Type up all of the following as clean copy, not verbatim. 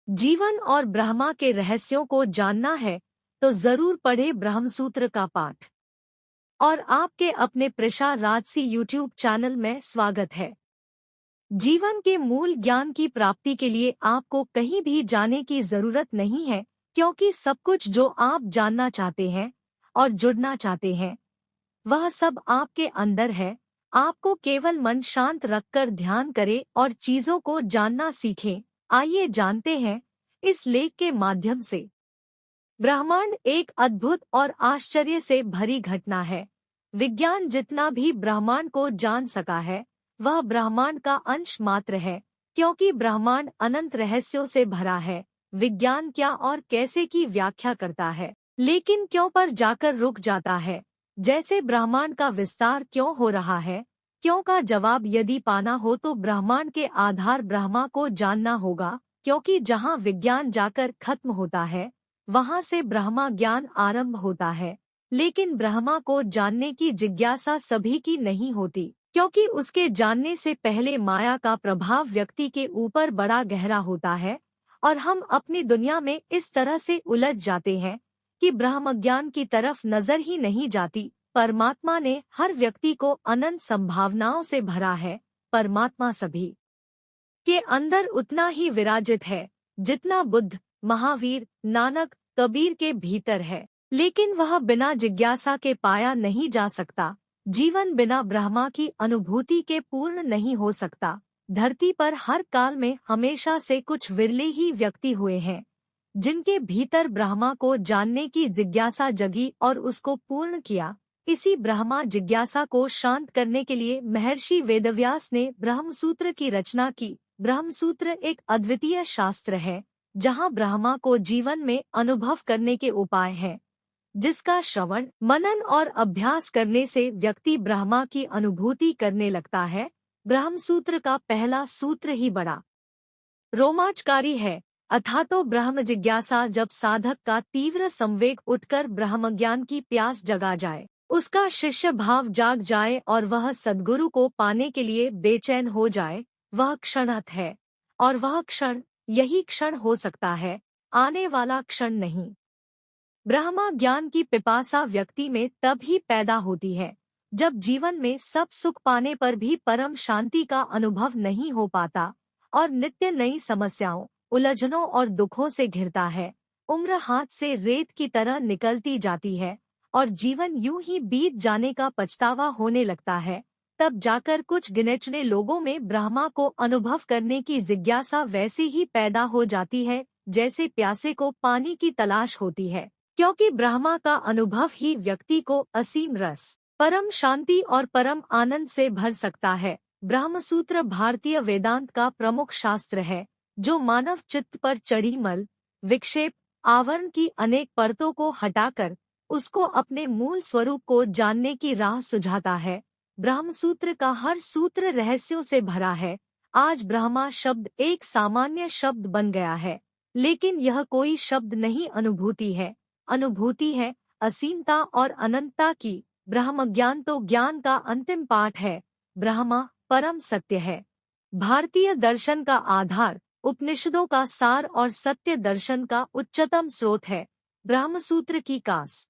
जीवन और ब्रह्मा के रहस्यों को जानना है तो जरूर पढ़े ब्रह्मसूत्र का पाठ। और आपके अपने प्रशा राजसी यूट्यूब चैनल में स्वागत है। जीवन के मूल ज्ञान की प्राप्ति के लिए आपको कहीं भी जाने की जरूरत नहीं है, क्योंकि सब कुछ जो आप जानना चाहते हैं और जुड़ना चाहते हैं वह सब आपके अंदर है। आपको केवल मन शांत रखकर ध्यान करें और चीजों को जानना सीखें। आइए जानते हैं इस लेख के माध्यम से। ब्रह्मांड एक अद्भुत और आश्चर्य से भरी घटना है। विज्ञान जितना भी ब्रह्मांड को जान सका है वह ब्रह्मांड का अंश मात्र है, क्योंकि ब्रह्मांड अनंत रहस्यों से भरा है। विज्ञान क्या और कैसे की व्याख्या करता है, लेकिन क्यों पर जाकर रुक जाता है। जैसे ब्रह्मांड का विस्तार क्यों हो रहा है, क्यों का जवाब यदि पाना हो तो ब्रह्मांड के आधार ब्रह्मा को जानना होगा, क्योंकि जहाँ विज्ञान जाकर खत्म होता है वहाँ से ब्रह्मा ज्ञान आरंभ होता है। लेकिन ब्रह्मा को जानने की जिज्ञासा सभी की नहीं होती, क्योंकि उसके जानने से पहले माया का प्रभाव व्यक्ति के ऊपर बड़ा गहरा होता है और हम अपनी दुनिया में इस तरह से उलझ जाते हैं कि ब्रह्म ज्ञान की तरफ नजर ही नहीं जाती। परमात्मा ने हर व्यक्ति को अनंत संभावनाओं से भरा है। परमात्मा सभी के अंदर उतना ही विराजित है जितना बुद्ध, महावीर, नानक, कबीर के भीतर है, लेकिन वह बिना जिज्ञासा के पाया नहीं जा सकता। जीवन बिना ब्रह्मा की अनुभूति के पूर्ण नहीं हो सकता। धरती पर हर काल में हमेशा से कुछ विरले ही व्यक्ति हुए हैं जिनके भीतर ब्रह्मा को जानने की जिज्ञासा जगी और उसको पूर्ण किया। इसी ब्रह्मा जिज्ञासा को शांत करने के लिए महर्षि वेदव्यास ने ब्रह्मसूत्र की रचना की। ब्रह्मसूत्र एक अद्वितीय शास्त्र है जहाँ ब्रह्मा को जीवन में अनुभव करने के उपाय हैं, जिसका श्रवण, मनन और अभ्यास करने से व्यक्ति ब्रह्मा की अनुभूति करने लगता है। ब्रह्मसूत्र का पहला सूत्र ही बड़ा रोमांचकारी है। अथातो ब्रह्म जिज्ञासा, जब साधक का तीव्र संवेग उठकर ब्रह्म ज्ञान की प्यास जगा जाए, उसका शिष्य भाव जाग जाए और वह सद्गुरु को पाने के लिए बेचैन हो जाए, वह क्षणत है। और वह क्षण यही क्षण हो सकता है, आने वाला क्षण नहीं। ब्रह्म ज्ञान की पिपासा व्यक्ति में तब ही पैदा होती है जब जीवन में सब सुख पाने पर भी परम शांति का अनुभव नहीं हो पाता और नित्य नई समस्याओं, उलझनों और दुखों से घिरता है। उम्र हाथ से रेत की तरह निकलती जाती है और जीवन यूं ही बीत जाने का पछतावा होने लगता है। तब जाकर कुछ गिने-चुने लोगों में ब्रह्मा को अनुभव करने की जिज्ञासा वैसे ही पैदा हो जाती है जैसे प्यासे को पानी की तलाश होती है, क्योंकि ब्रह्मा का अनुभव ही व्यक्ति को असीम रस, परम शांति और परम आनंद से भर सकता है। ब्रह्मसूत्र भारतीय वेदांत का प्रमुख शास्त्र है जो मानव चित्त पर चढ़ी मल, विक्षेप, आवरण की अनेक परतों को हटाकर उसको अपने मूल स्वरूप को जानने की राह सुझाता है। ब्रह्मसूत्र का हर सूत्र रहस्यों से भरा है। आज ब्रह्मा शब्द एक सामान्य शब्द बन गया है, लेकिन यह कोई शब्द नहीं, अनुभूति है। अनुभूति है असीमता और अनंतता की। ब्रह्म ज्ञान तो ज्ञान का अंतिम पाठ है। ब्रह्मा परम सत्य है, भारतीय दर्शन का आधार, उपनिषदों का सार और सत्य दर्शन का उच्चतम स्रोत है। ब्रह्मसूत्र की खास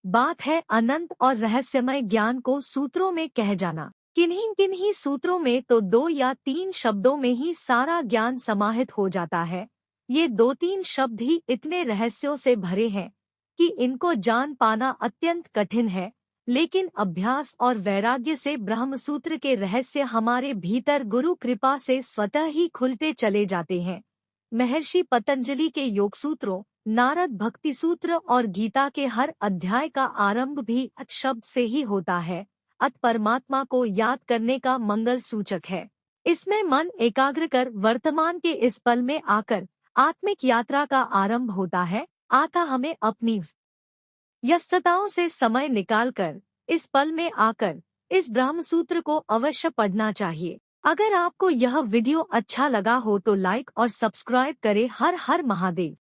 बात है अनंत और रहस्यमय ज्ञान को सूत्रों में कह जाना। किन्हीं सूत्रों में तो 2 या 3 शब्दों में ही सारा ज्ञान समाहित हो जाता है। ये 2-3 शब्द ही इतने रहस्यों से भरे हैं कि इनको जान पाना अत्यंत कठिन है, लेकिन अभ्यास और वैराग्य से ब्रह्मसूत्र के रहस्य हमारे भीतर गुरु कृपा से स्वतः ही खुलते चले जाते हैं। महर्षि पतंजलि के योग सूत्रों, नारद भक्ति सूत्र और गीता के हर अध्याय का आरंभ भी अत शब्द से ही होता है। अत परमात्मा को याद करने का मंगल सूचक है। इसमें मन एकाग्र कर वर्तमान के इस पल में आकर आत्मिक यात्रा का आरंभ होता है। आता हमें अपनी व्यस्तताओं से समय निकालकर इस पल में आकर इस ब्रह्मसूत्र को अवश्य पढ़ना चाहिए। अगर आपको यह वीडियो अच्छा लगा हो तो लाइक और सब्सक्राइब करें। हर हर महादेव।